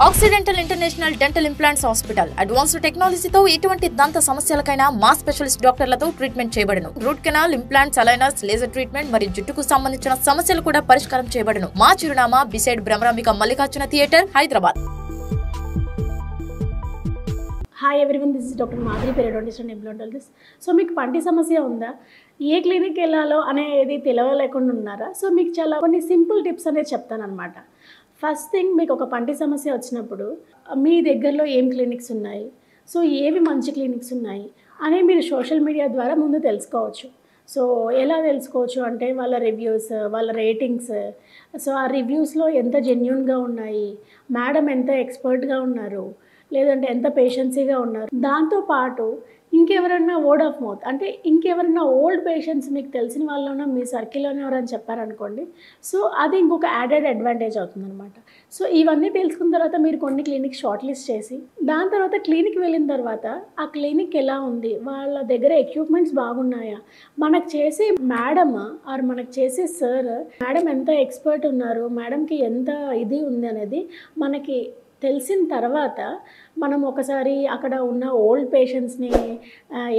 Accidental international dental implants hospital advanced టెక్నాలజీతో ఎటువంటి దంత సమస్యలకైనా మా స్పెషలిస్ట్ డాక్టర్లతో ట్రీట్మెంట్ చేయబడును. Root canal, implants, aligners, laser treatment మరియు జుట్టుకు సంబంధించిన సమస్యలు కూడా పరిష్కారం చేయబడును. మా చిరునామా beside Bhramarambika Mallikarjuna theatre, Hyderabad. Hi everyone, this is doctor Madhuri, periodontist and implantologist. So మీకు పంటి సమస్య ఉందా? ఏ క్లినిక్ వెళ్ళాలో అనేది తెలియలేకుండా ఉన్నారా? సో మీకు చాలా కొన్ని సింపుల్ టిప్స్ అనేది చెప్తానమాట. ఫస్ట్ థింగ్, మీకు ఒక పంటి సమస్య వచ్చినప్పుడు మీ దగ్గరలో ఏం క్లినిక్స్ ఉన్నాయి, సో ఏవి మంచి క్లినిక్స్ ఉన్నాయి అని మీరు సోషల్ మీడియా ద్వారా ముందు తెలుసుకోవచ్చు. సో ఎలా తెలుసుకోవచ్చు అంటే వాళ్ళ రివ్యూస్, వాళ్ళ రేటింగ్స్, సో ఆ రివ్యూస్లో ఎంత జెన్యూన్గా ఉన్నాయి, మేడం ఎంత ఎక్స్పర్ట్గా ఉన్నారు, లేదంటే ఎంత పేషెన్సీగా ఉన్నారు. దాంతోపాటు ఇంకెవరన్నా వర్డ్ ఆఫ్ మౌత్, అంటే ఇంకెవరన్నా ఓల్డ్ పేషెంట్స్ మీకు తెలిసిన వాళ్ళలో మీ సర్కిల్లోనే ఎవరైనా చెప్పారనుకోండి, సో అది ఇంకొక యాడెడ్ అడ్వాంటేజ్ అవుతుందన్నమాట. సో ఇవన్నీ తెలుసుకున్న తర్వాత మీరు కొన్ని క్లినిక్ షార్ట్ లిస్ట్ చేసి, దాని తర్వాత క్లినిక్ వెళ్ళిన తర్వాత ఆ క్లినిక్ ఎలా ఉంది, వాళ్ళ దగ్గర ఎక్విప్మెంట్స్ బాగున్నాయా, మనకు చేసే మేడమ్ ఆర్ మనకు చేసే సార్, మేడం ఎంత ఎక్స్పర్ట్ ఉన్నారు, మేడంకి ఎంత ఇది ఉంది అనేది మనకి తెలిసిన తర్వాత మనం ఒకసారి అక్కడ ఉన్న ఓల్డ్ పేషెంట్స్ని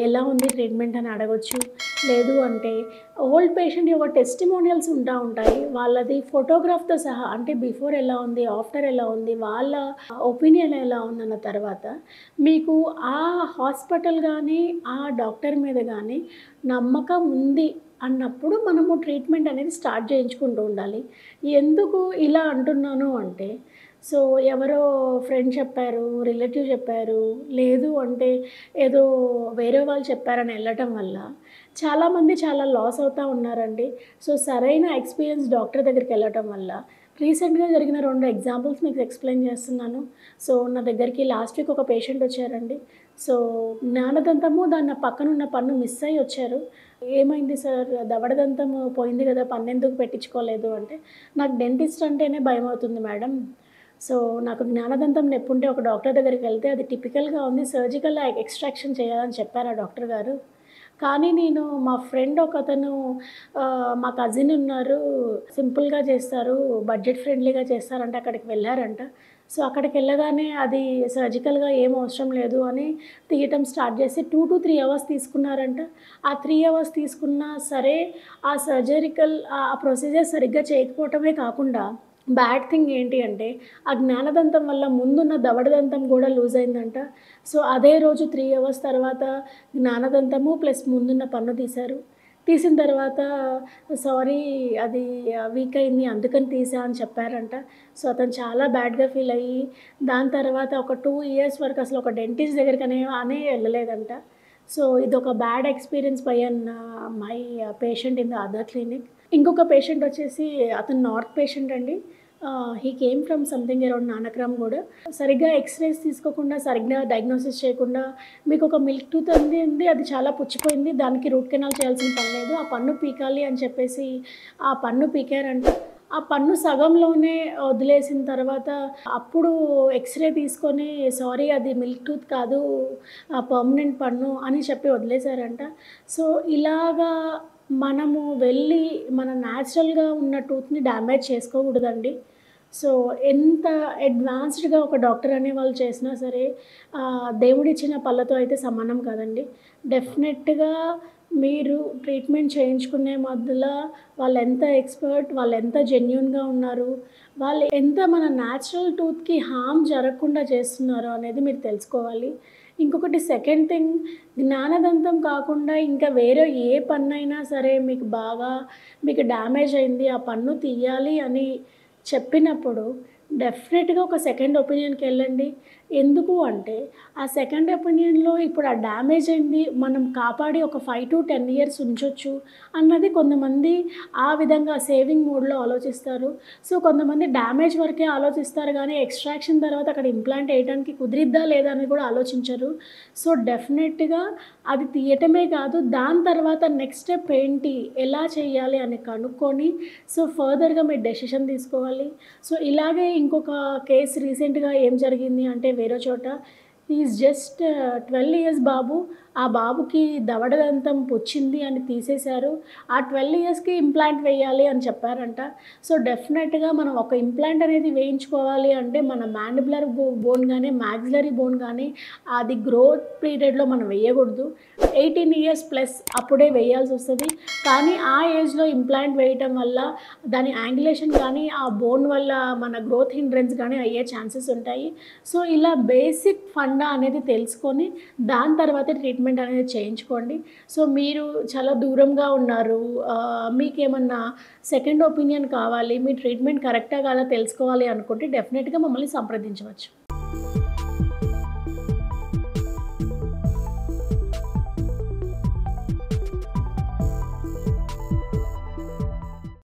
ఎలా ఉంది ట్రీట్మెంట్ అని అడగొచ్చు. లేదు అంటే ఓల్డ్ పేషెంట్ యొక్క టెస్టిమోనియల్స్ ఉంటాయి, వాళ్ళది ఫోటోగ్రాఫ్తో సహా, అంటే బిఫోర్ ఎలా ఉంది, ఆఫ్టర్ ఎలా ఉంది, వాళ్ళ ఒపీనియన్ ఎలా ఉందన్న తర్వాత మీకు ఆ హాస్పిటల్ కానీ ఆ డాక్టర్ మీద కానీ నమ్మకం ఉంది అన్నప్పుడు మనము ట్రీట్మెంట్ అనేది స్టార్ట్ చేయించుకుంటూ ఉండాలి. ఎందుకు ఇలా అంటున్నాను అంటే, సో ఎవరో ఫ్రెండ్ చెప్పారు, రిలేటివ్ చెప్పారు, లేదు అంటే ఏదో వేరే వాళ్ళు చెప్పారని వెళ్ళటం వల్ల చాలామంది చాలా లాస్ అవుతూ ఉన్నారండి. సో సరైన ఎక్స్పీరియన్స్ డాక్టర్ దగ్గరికి వెళ్ళటం వల్ల రీసెంట్గా జరిగిన 2 ఎగ్జాంపుల్స్ మీకు ఎక్స్ప్లెయిన్ చేస్తున్నాను. సో నా దగ్గరికి లాస్ట్ వీక్ ఒక పేషెంట్ వచ్చారండి. సో జ్ఞానదంతము దాని పక్కనున్న పన్ను మిస్ అయ్యి వచ్చారు. ఏమైంది సార్, దవడదంతం పోయింది కదా, పన్ను ఎందుకు పెట్టించుకోలేదు అంటే, నాకు డెంటిస్ట్ అంటేనే భయం అవుతుంది మేడం. సో నాకు జ్ఞానదంతం నొప్పి ఉంటే ఒక డాక్టర్ దగ్గరికి వెళ్తే అది టిపికల్గా ఉంది, సర్జికల్ ఎక్స్ట్రాక్షన్ చేయాలని చెప్పారు ఆ డాక్టర్ గారు. కానీ నేను మా ఫ్రెండ్ ఒకతను, మా కజిన్ ఉన్నారు, సింపుల్గా చేస్తారు, బడ్జెట్ ఫ్రెండ్లీగా చేస్తారంటే అక్కడికి వెళ్ళారంట. సో అక్కడికి వెళ్ళగానే అది సర్జికల్గా ఏం అవసరం లేదు అని తీయటం స్టార్ట్ చేసి 2 to 3 అవర్స్ తీసుకున్నారంట. ఆ 3 అవర్స్ తీసుకున్నా సరే ఆ సర్జరికల్ ఆ ప్రొసీజర్ సరిగ్గా చేయకపోవటమే కాకుండా బ్యాడ్ థింగ్ ఏంటి అంటే, ఆ జ్ఞానదంతం వల్ల ముందున్న దవడదంతం కూడా లూజ్ అయిందంట. సో అదే రోజు 3 అవర్స్ తర్వాత జ్ఞానదంతము ప్లస్ ముందున్న పన్ను తీశారు. తీసిన తర్వాత సారీ అది వీక్ అయింది అందుకని తీసా అని చెప్పారంట. సో అతను చాలా బ్యాడ్గా ఫీల్ అయ్యి దాని తర్వాత ఒక 2 years వరకు అసలు ఒక డెంటిస్ట్ దగ్గరికి అనే వెళ్ళలేదంట. సో ఇది ఒక bad experience by my patient in the other clinic. ఇంకొక పేషెంట్ వచ్చేసి అతను నార్త్ పేషెంట్ అండి. He came from something around Nanakram కూడా. సరిగ్గా ఎక్స్రేస్ తీసుకోకుండా, సరిగ్గా డయాగ్నోసిస్ చేయకుండా మీకు ఒక మిల్క్ టూత్ ఉంది, అది చాలా పుచ్చిపోయింది, దానికి రూట్ కెనాల్ చేయాల్సిన పని లేదు, ఆ పన్ను పీకాలి అని చెప్పేసి ఆ పన్ను పీకారంట. ఆ పన్ను సగంలోనే వదిలేసిన తర్వాత అప్పుడు ఎక్స్రే తీసుకొని సారీ అది మిల్క్ టూత్ కాదు, పర్మనెంట్ పన్ను అని చెప్పి వదిలేశారంట. సో ఇలాగా మనము వెళ్ళి మన న్యాచురల్గా ఉన్న టూత్ని డ్యామేజ్ చేసుకోకూడదండి. సో ఎంత అడ్వాన్స్డ్గా ఒక డాక్టర్ అనే వాళ్ళు చేసినా సరే దేవుడిచ్చిన పళ్ళతో అయితే సమానం కాదండి. డెఫినెట్గా మీరు ట్రీట్మెంట్ చేయించుకునే మధ్యలో వాళ్ళు ఎంత ఎక్స్పర్ట్, వాళ్ళు ఎంత జెన్యూన్గా ఉన్నారు, వాళ్ళు ఎంత మన న్యాచురల్ టూత్కి హార్మ్ జరగకుండా చేస్తున్నారో అనేది మీరు తెలుసుకోవాలి. ఇంకొకటి సెకండ్ థింగ్, జ్ఞానదంతం కాకుండా ఇంకా వేరే ఏ పన్ను అయినా సరే మీకు డ్యామేజ్ అయింది, ఆ పన్ను తీయాలి అని చెప్పినప్పుడు డెఫినెట్గా ఒక సెకండ్ ఒపీనియన్కి వెళ్ళండి. ఎందుకు అంటే ఆ సెకండ్ ఒపీనియన్లో ఇప్పుడు ఆ డ్యామేజ్ అయింది మనం కాపాడి ఒక 5 to 10 years ఉంచొచ్చు అన్నది కొంతమంది ఆ విధంగా సేవింగ్ మోడ్లో ఆలోచిస్తారు. సో కొంతమంది డ్యామేజ్ వరకే ఆలోచిస్తారు కానీ ఎక్స్ట్రాక్షన్ తర్వాత అక్కడ ఇంప్లాంట్ వేయడానికి కుదిరిద్దా లేదా అని కూడా ఆలోచించరు. సో డెఫినెట్గా అది తీయటమే కాదు, దాని తర్వాత నెక్స్ట్ స్టెప్ ఏంటి, ఎలా చేయాలి అని కనుక్కొని సో ఫర్దర్గా మీరు డెసిషన్ తీసుకోవాలి. సో ఇలాగే ఇంకొక కేసు రీసెంట్గా ఏం జరిగింది అంటే, వేరే చోట ఈజ్ జస్ట్ 12 ఇయర్స్ బాబు. ఆ బాబుకి దవడదంతం పుచ్చింది అని తీసేశారు. ఆ 12 ఇయర్స్‌కి ఇంప్లాంట్ వేయాలి అని చెప్పారంట. సో, డెఫినెట్‌గా మనం ఒక ఇంప్లాంట్ అనేది వేయించుకోవాలి అంటే మన మ్యాండిబులర్ బోన్ గానీ, మాక్సిలరీ బోన్ గానీ అది గ్రోత్ పీరియడ్‌లో మనం వేయకూడదు. 18 ఇయర్స్ ప్లస్ అప్పుడే వేయాల్సొస్తది. కానీ ఆ ఏజ్‌లో ఇంప్లాంట్ వేయటం వల్ల దాని యాంగులేషన్ కానీ, ఆ బోన్ వల్ల మన గ్రోత్ హిండ్రెన్స్ గానీ అయ్యే ఛాన్సెస్ ఉంటాయి. సో, ఇలా బేసిక్ ఫండా అనేది తెలుసుకొని దాని తర్వాతే ట్రీట్మెంట్ అనేది చేయించుకోండి. సో, మీరు చాలా దూరంగా ఉన్నారు. మీకేమన్నా సెకండ్ ఒపీనియన్ కావాలి, మీ ట్రీట్మెంట్ కరెక్టా కాదా తెలుసుకోవాలి అనుకుంటే డెఫినెట్‌గా మమ్మల్ని సంప్రదించవచ్చు.